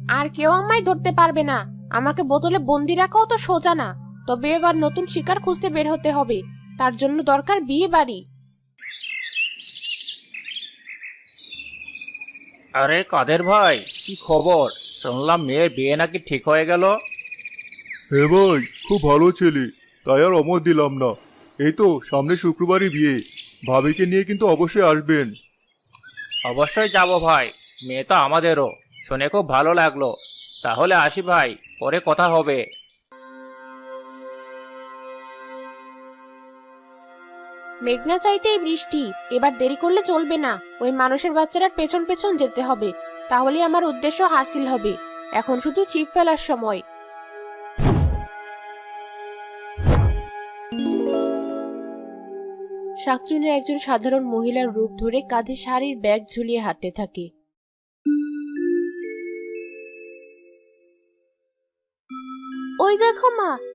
আর কেউ আমায় ধরতে পারবে না। আমাকে বোতলে বন্দি রাখাও তো সোজা না। তবে এবার নতুন শিকার খুঁজতে বের হতে হবে। তার জন্য দরকার বিয়ে বাড়ি। আরে কাদের ভাই, কি খবর? শুনলাম মেয়ের বিয়ে নাকি ঠিক হয়ে গেল। হ্যাঁ ভাই, খুব ভালো ছেলে, তাই আর অমত দিলাম না। এই তো সামনে শুক্রবারই বিয়ে, ভাবিকে নিয়ে কিন্তু অবশ্যই আসবেন। অবশ্যই যাব ভাই, মেয়ে তো আমাদেরও। শুনে খুব ভালো লাগলো। তাহলে আসি ভাই, পরে কথা হবে। মেঘনা চাইতেই বৃষ্টি। এবার দেরি করলে চলবে না। ওই মানুষের বাচ্চাটার পেছন পেছন যেতে হবে। তাহলে আমার উদ্দেশ্য হাসিল হবে। এখন শুধু ছিপ ফেলার সময়। শাকচুনি একজন সাধারণ মহিলার রূপ ধরে কাঁধে শাড়ির ব্যাগ ঝুলিয়ে হাঁটতে থাকে। ওই দেখো মা,